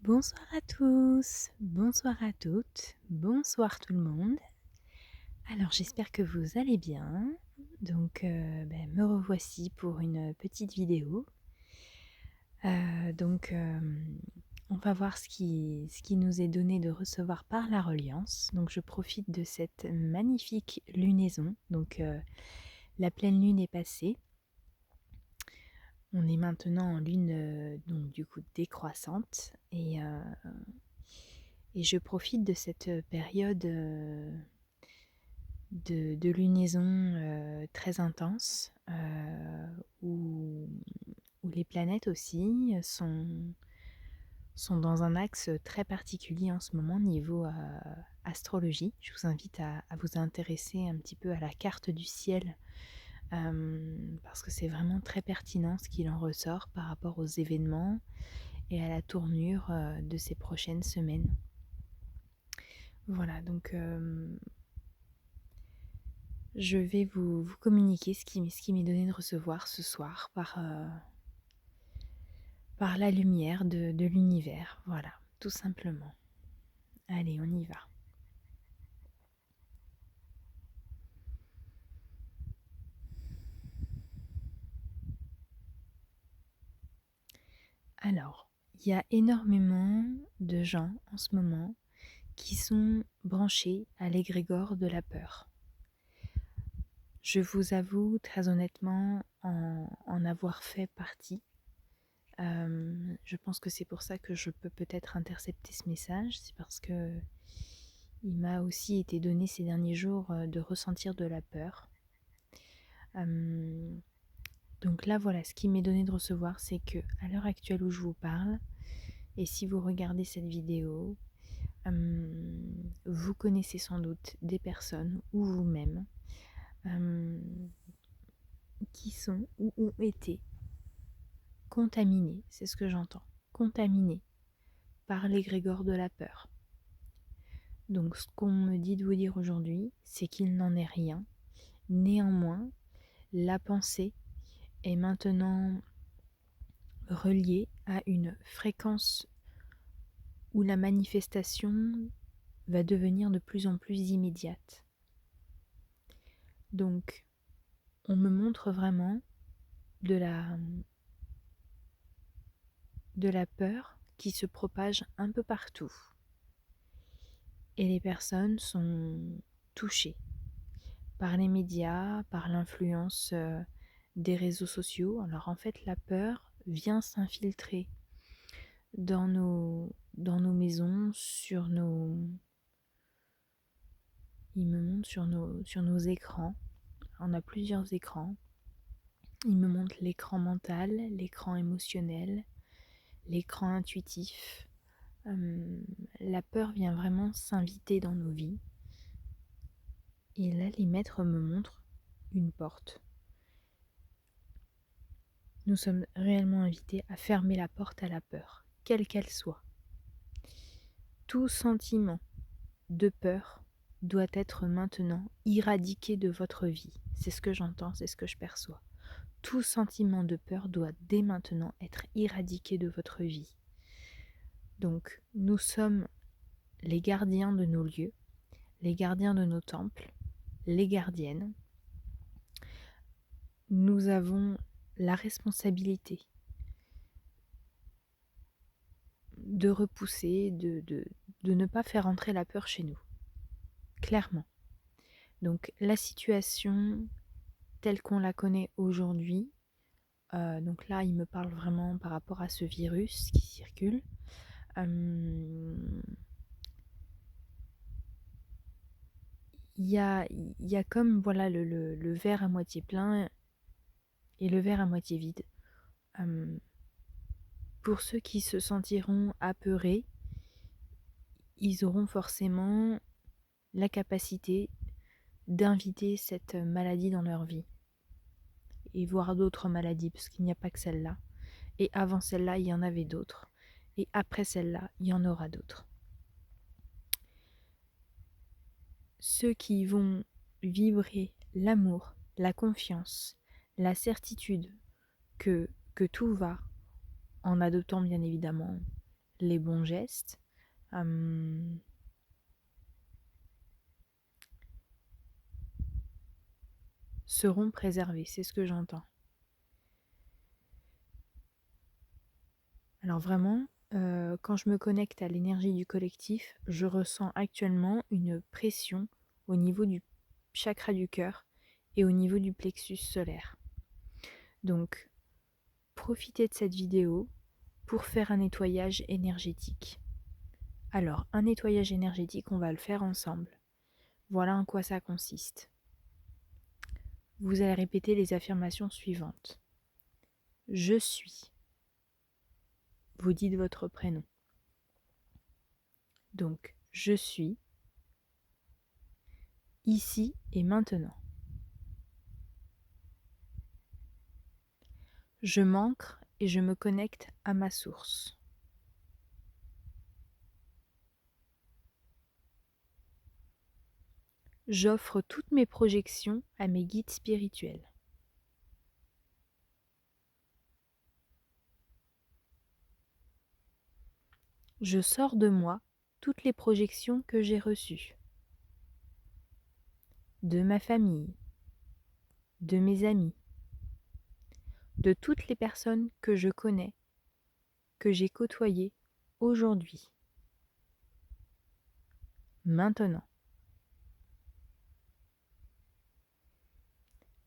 Bonsoir à tous, bonsoir à toutes, bonsoir tout le monde. Alors j'espère que vous allez bien. Donc me revoici pour une petite vidéo. On va voir ce qui nous est donné de recevoir par la reliance. Donc je profite de cette magnifique lunaison. La pleine lune est passée. On est maintenant en lune donc du coup décroissante et je profite de cette période de lunaison très intense où les planètes aussi sont dans un axe très particulier en ce moment niveau astrologie. Je vous invite à vous intéresser un petit peu à la carte du ciel parce que c'est vraiment très pertinent ce qu'il en ressort par rapport aux événements et à la tournure de ces prochaines semaines. Voilà, donc je vais vous communiquer ce qui m'est donné de recevoir ce soir par la lumière de l'univers. Voilà, tout simplement. Allez, on y va. Alors, il y a énormément de gens en ce moment qui sont branchés à l'égrégore de la peur. Je vous avoue très honnêtement en avoir fait partie. Je pense que c'est pour ça que je peux peut-être intercepter ce message, c'est parce que il m'a aussi été donné ces derniers jours de ressentir de la peur. Donc là voilà, ce qui m'est donné de recevoir, c'est que à l'heure actuelle où je vous parle, et si vous regardez cette vidéo, vous connaissez sans doute des personnes ou vous-même qui sont ou ont été contaminés, c'est ce que j'entends, contaminés par l'égrégore de la peur. Donc ce qu'on me dit de vous dire aujourd'hui, c'est qu'il n'en est rien. Néanmoins, la pensée est maintenant reliée à une fréquence où la manifestation va devenir de plus en plus immédiate. Donc, on me montre vraiment de la peur qui se propage un peu partout. Et les personnes sont touchées par les médias, par l'influence des réseaux sociaux. Alors en fait, la peur vient s'infiltrer dans nos maisons, il me montre sur nos écrans. On a plusieurs écrans. Il me montre l'écran mental, l'écran émotionnel, l'écran intuitif. La peur vient vraiment s'inviter dans nos vies. Et là, les maîtres me montrent une porte. Nous sommes réellement invités à fermer la porte à la peur, quelle qu'elle soit. Tout sentiment de peur doit être maintenant éradiqué de votre vie. C'est ce que j'entends, c'est ce que je perçois. Tout sentiment de peur doit dès maintenant être éradiqué de votre vie. Donc, nous sommes les gardiens de nos lieux, les gardiens de nos temples, les gardiennes. Nous avons la responsabilité de repousser, de ne pas faire entrer la peur chez nous. Clairement. Donc la situation telle qu'on la connaît aujourd'hui, donc là il me parle vraiment par rapport à ce virus qui circule. Il y a comme voilà le verre à moitié plein et le verre à moitié vide. Pour ceux qui se sentiront apeurés, ils auront forcément la capacité d'inviter cette maladie dans leur vie. Et voir d'autres maladies, parce qu'il n'y a pas que celle-là. Et avant celle-là, il y en avait d'autres. Et après celle-là, il y en aura d'autres. Ceux qui vont vibrer l'amour, la confiance, la certitude que tout va, en adoptant bien évidemment les bons gestes, seront préservés, c'est ce que j'entends. Alors vraiment, quand je me connecte à l'énergie du collectif, je ressens actuellement une pression au niveau du chakra du cœur et au niveau du plexus solaire. Donc, profitez de cette vidéo pour faire un nettoyage énergétique. Alors, un nettoyage énergétique, on va le faire ensemble. Voilà en quoi ça consiste. Vous allez répéter les affirmations suivantes. Je suis. Vous dites votre prénom. Donc, je suis ici et maintenant. Je m'ancre et je me connecte à ma source. J'offre toutes mes projections à mes guides spirituels. Je sors de moi toutes les projections que j'ai reçues. De ma famille, de mes amis, de toutes les personnes que je connais, que j'ai côtoyées aujourd'hui. Maintenant.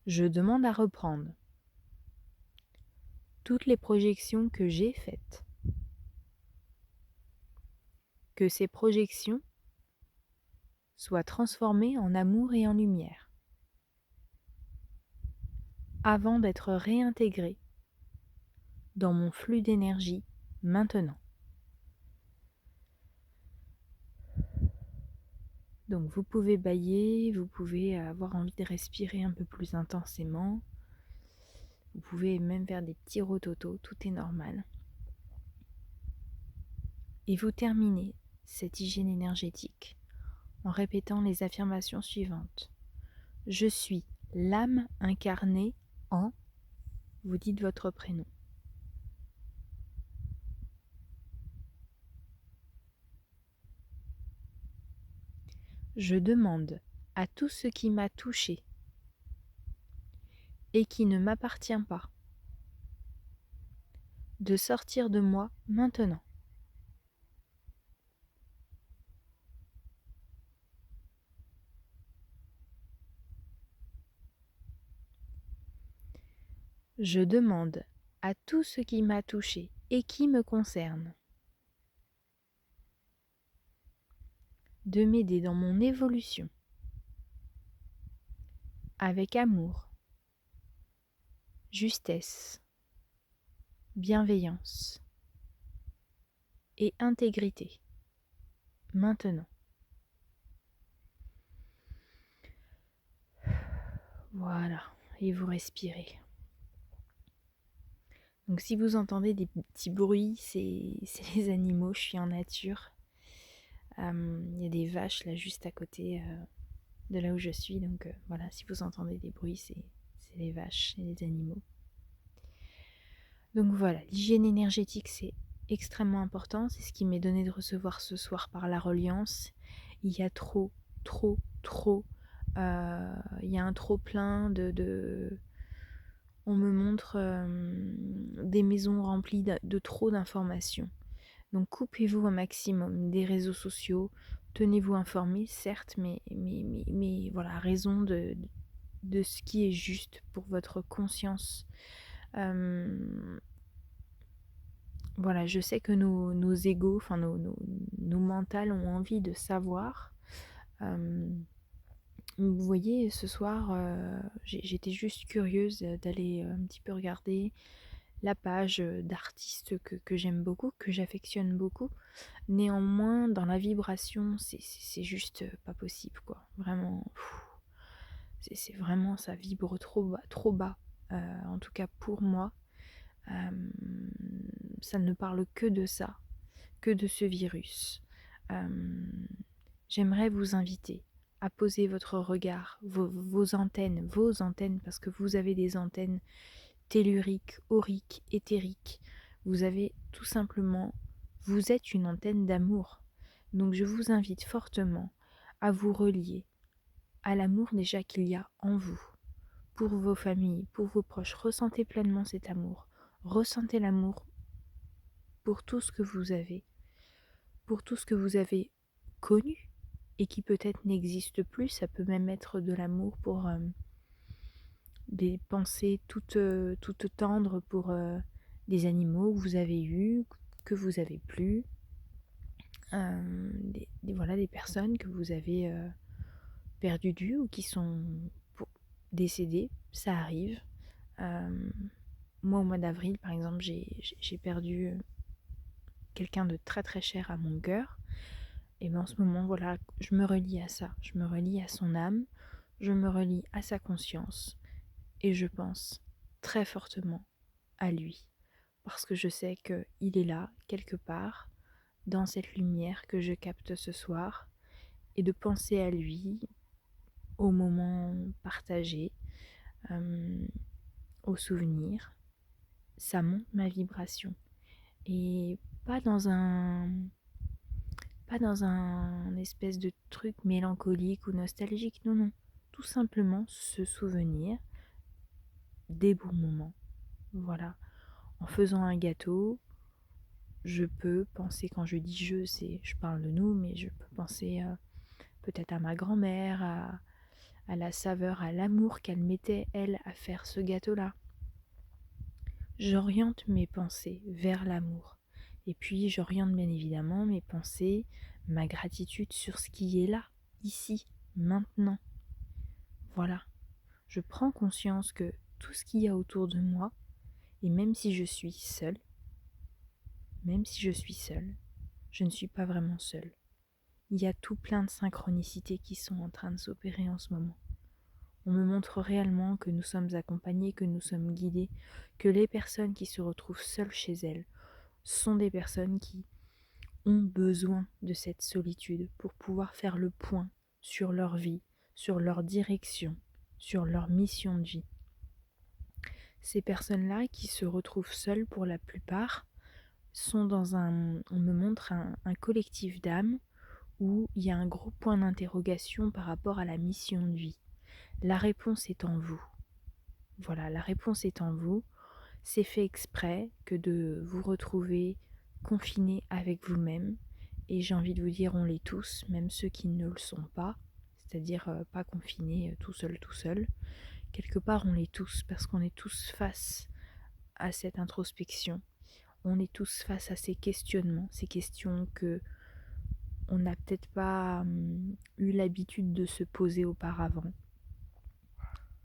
Je demande à reprendre toutes les projections que j'ai faites. Que ces projections soient transformées en amour et en lumière, avant d'être réintégrées dans mon flux d'énergie maintenant. Donc vous pouvez bâiller, vous pouvez avoir envie de respirer un peu plus intensément, vous pouvez même faire des petits rototos, tout est normal. Et vous terminez cette hygiène énergétique en répétant les affirmations suivantes. Je suis l'âme incarnée en, vous dites votre prénom. Je demande à tout ce qui m'a touché et qui ne m'appartient pas de sortir de moi maintenant. Je demande à tout ce qui m'a touché et qui me concerne de m'aider dans mon évolution avec amour, justesse, bienveillance et intégrité maintenant. Voilà, et vous respirez. Donc si vous entendez des petits bruits, c'est les animaux, je suis en nature. Il y a des vaches là juste à côté de là où je suis, donc voilà, si vous entendez des bruits, c'est les vaches et les animaux. Donc voilà, l'hygiène énergétique c'est extrêmement important, c'est ce qui m'est donné de recevoir ce soir par la reliance. Il y a il y a un trop plein de on me montre des maisons remplies de trop d'informations. Donc coupez-vous un maximum des réseaux sociaux, tenez-vous informés, certes, mais voilà, à raison de ce qui est juste pour votre conscience. Voilà, je sais que nos égos, enfin nos mentales ont envie de savoir. Vous voyez, ce soir, j'étais juste curieuse d'aller un petit peu regarder la page d'artistes que j'aime beaucoup, que j'affectionne beaucoup. Néanmoins, dans la vibration, c'est juste pas possible, quoi. Vraiment, c'est vraiment, ça vibre trop bas. En tout cas pour moi, ça ne parle que de ça, que de ce virus. J'aimerais vous inviter à poser votre regard, vos antennes, parce que vous avez des antennes telluriques, auriques, éthériques. Vous avez tout simplement Vous êtes une antenne d'amour. Donc je vous invite fortement à vous relier à l'amour déjà qu'il y a en vous, pour vos familles, pour vos proches. Ressentez pleinement cet amour. Ressentez l'amour pour tout ce que vous avez, pour tout ce que vous avez connu et qui peut-être n'existe plus. Ça peut même être de l'amour pour des pensées toutes tendres pour des animaux que vous avez eus, que vous avez plus, voilà, des personnes que vous avez perdues de vue ou qui sont décédées. Ça arrive. Moi, au mois d'avril, par exemple, j'ai perdu quelqu'un de très très cher à mon cœur. Et bien en ce moment, voilà, je me relie à ça. Je me relie à son âme, je me relie à sa conscience. Et je pense très fortement à lui. Parce que je sais qu'il est là, quelque part, dans cette lumière que je capte ce soir. Et de penser à lui, au moment partagé, aux souvenirs, ça monte ma vibration. Et pas dans un espèce de truc mélancolique ou nostalgique, non, non. Tout simplement se souvenir des bons moments. Voilà. En faisant un gâteau, je peux penser, quand je dis je parle de nous, mais je peux penser peut-être à ma grand-mère, à la saveur, à l'amour qu'elle mettait, elle, à faire ce gâteau-là. J'oriente mes pensées vers l'amour. Et puis j'oriente bien évidemment mes pensées, ma gratitude sur ce qui est là, ici, maintenant. Voilà. Je prends conscience que tout ce qu'il y a autour de moi, et même si je suis seule, je ne suis pas vraiment seule. Il y a tout plein de synchronicités qui sont en train de s'opérer en ce moment. On me montre réellement que nous sommes accompagnés, que nous sommes guidés, que les personnes qui se retrouvent seules chez elles sont des personnes qui ont besoin de cette solitude pour pouvoir faire le point sur leur vie, sur leur direction, sur leur mission de vie. Ces personnes-là qui se retrouvent seules pour la plupart sont on me montre un collectif d'âmes où il y a un gros point d'interrogation par rapport à la mission de vie. La réponse est en vous. Voilà, la réponse est en vous. C'est fait exprès que de vous retrouver confiné avec vous-même. Et j'ai envie de vous dire, on l'est tous, même ceux qui ne le sont pas, c'est-à-dire pas confinés tout seul. Quelque part, on l'est tous, parce qu'on est tous face à cette introspection. On est tous face à ces questionnements, ces questions que on n'a peut-être pas eu l'habitude de se poser auparavant.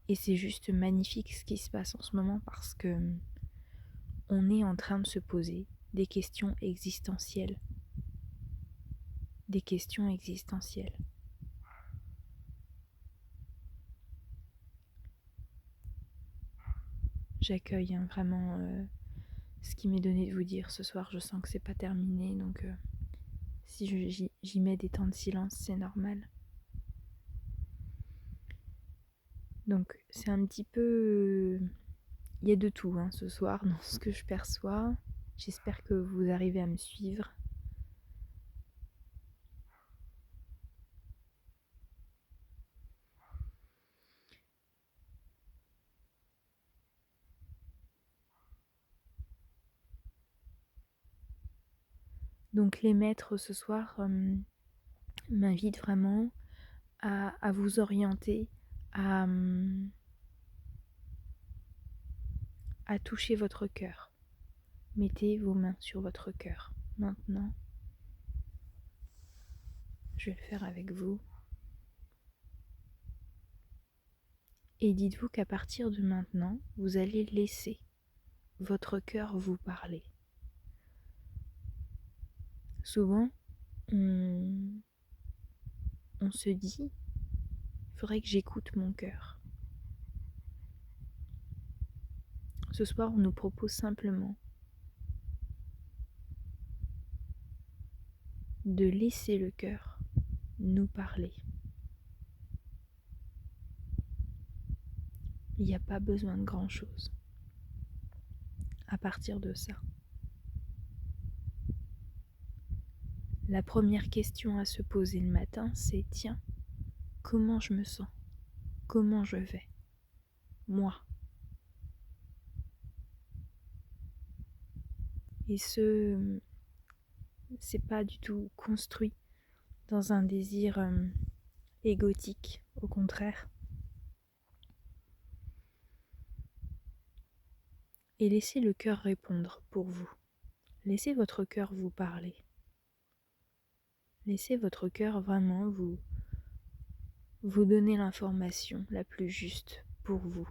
Et c'est juste magnifique ce qui se passe en ce moment parce que on est en train de se poser des questions existentielles. Des questions existentielles. J'accueille vraiment ce qui m'est donné de vous dire ce soir. Je sens que c'est pas terminé, donc si j'y mets des temps de silence, c'est normal. Donc c'est un petit peu... Il y a de tout ce soir dans ce que je perçois. J'espère que vous arrivez à me suivre. Donc les maîtres ce soir m'invitent vraiment à vous orienter, à toucher votre cœur. Mettez vos mains sur votre cœur. Maintenant, je vais le faire avec vous. Et dites-vous qu'à partir de maintenant, vous allez laisser votre cœur vous parler. Souvent, on se dit, il faudrait que j'écoute mon cœur. Ce soir, on nous propose simplement de laisser le cœur nous parler. Il n'y a pas besoin de grand-chose. À partir de ça, La première question à se poser le matin, c'est tiens, comment je me sens? Comment je vais? Moi. Et c'est pas du tout construit dans un désir égotique, au contraire. Et laissez le cœur répondre pour vous. Laissez votre cœur vous parler. Laissez votre cœur vraiment vous donner l'information la plus juste pour vous.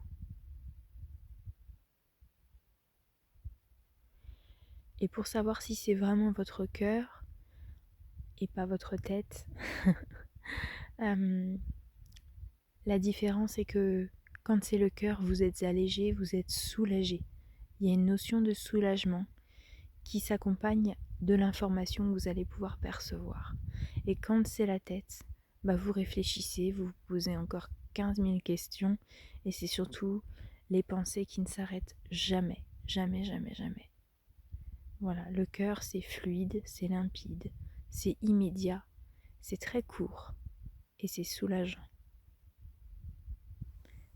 Et pour savoir si c'est vraiment votre cœur et pas votre tête, la différence est que quand c'est le cœur, vous êtes allégé, vous êtes soulagé. Il y a une notion de soulagement qui s'accompagne de l'information que vous allez pouvoir percevoir. Et quand c'est la tête, vous réfléchissez, vous vous posez encore 15 000 questions et c'est surtout les pensées qui ne s'arrêtent jamais, jamais, jamais, jamais. Voilà, le cœur c'est fluide, c'est limpide, c'est immédiat, c'est très court et c'est soulageant.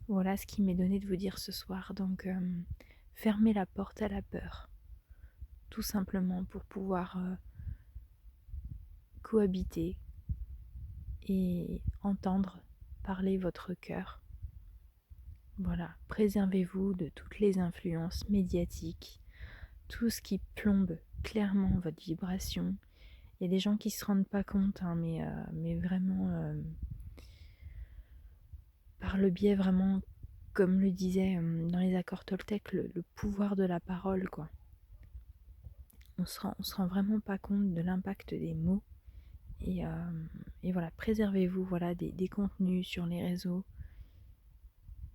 Voilà ce qui m'est donné de vous dire ce soir. Donc fermez la porte à la peur, tout simplement pour pouvoir cohabiter et entendre parler votre cœur. Voilà, préservez-vous de toutes les influences médiatiques, tout ce qui plombe clairement votre vibration. Il y a des gens qui se rendent pas compte, mais vraiment par le biais vraiment, comme le disait dans les accords Toltec, le pouvoir de la parole, quoi. On se rend vraiment pas compte de l'impact des mots. Et voilà, préservez-vous des contenus sur les réseaux,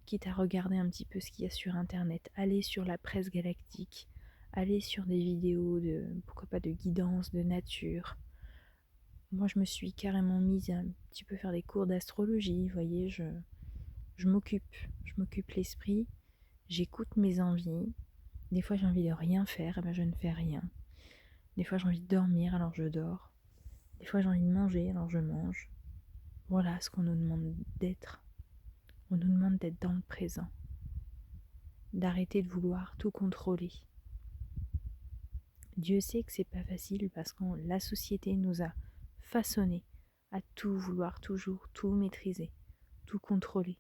quitte à regarder un petit peu ce qu'il y a sur internet. Allez sur la presse galactique, allez sur des vidéos pourquoi pas de guidance, de nature. Moi je me suis carrément mise à un petit peu faire des cours d'astrologie, vous voyez, je m'occupe l'esprit, j'écoute mes envies. Des fois j'ai envie de rien faire, je ne fais rien. Des fois j'ai envie de dormir, alors je dors. Des fois j'ai envie de manger, alors je mange. Voilà ce qu'on nous demande d'être. On nous demande d'être dans le présent, d'arrêter de vouloir tout contrôler. Dieu sait que c'est pas facile parce que la société nous a façonnés à tout vouloir, toujours tout maîtriser, tout contrôler,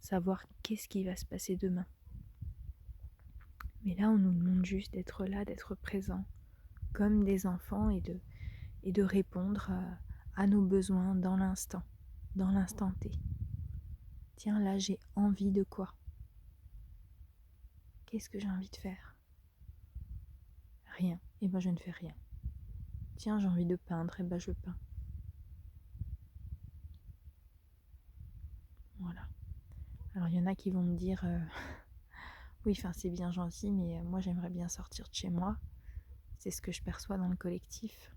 savoir qu'est-ce qui va se passer demain. Mais là, on nous demande juste d'être là, d'être présent, comme des enfants et de répondre à nos besoins dans l'instant T. Tiens, là, j'ai envie de quoi? Qu'est-ce que j'ai envie de faire? Rien. Et je ne fais rien. Tiens, j'ai envie de peindre, et je peins. Voilà. Alors il y en a qui vont me dire oui, c'est bien gentil, mais moi j'aimerais bien sortir de chez moi. C'est ce que je perçois dans le collectif.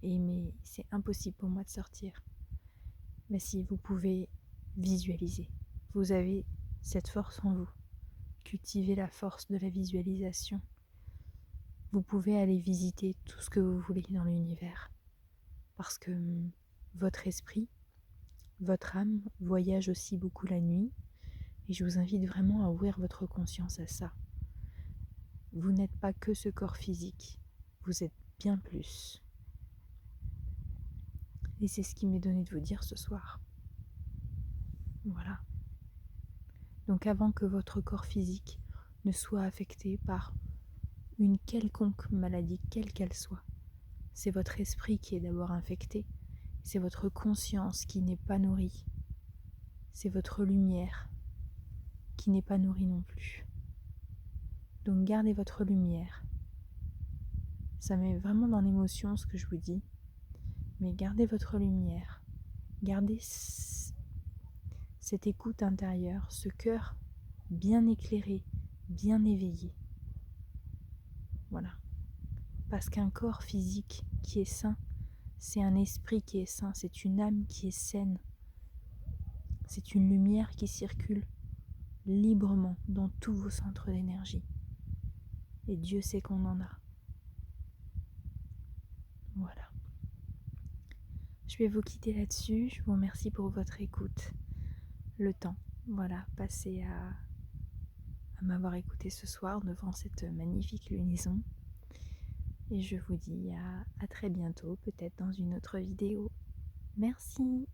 Mais c'est impossible pour moi de sortir. Mais si vous pouvez visualiser, vous avez cette force en vous. Cultivez la force de la visualisation. Vous pouvez aller visiter tout ce que vous voulez dans l'univers. Parce que votre esprit, votre âme voyage aussi beaucoup la nuit. Et je vous invite vraiment à ouvrir votre conscience à ça. Vous n'êtes pas que ce corps physique, vous êtes bien plus. Et c'est ce qui m'est donné de vous dire ce soir. Voilà. Donc avant que votre corps physique ne soit affecté par une quelconque maladie, quelle qu'elle soit, c'est votre esprit qui est d'abord infecté, c'est votre conscience qui n'est pas nourrie, c'est votre lumière qui n'est pas nourrie non plus. Donc gardez votre lumière. Ça met vraiment dans l'émotion ce que je vous dis, mais gardez votre lumière, gardez cette écoute intérieure, ce cœur bien éclairé, bien éveillé. Voilà. Parce qu'un corps physique qui est sain, c'est un esprit qui est sain, c'est une âme qui est saine, c'est une lumière qui circule librement dans tous vos centres d'énergie. Et Dieu sait qu'on en a. Voilà. vais vous quitter là-dessus. Je vous remercie pour votre écoute, le temps, voilà, passé à m'avoir écouté ce soir devant cette magnifique lunaison. Et je vous dis à très bientôt, peut-être dans une autre vidéo. Merci.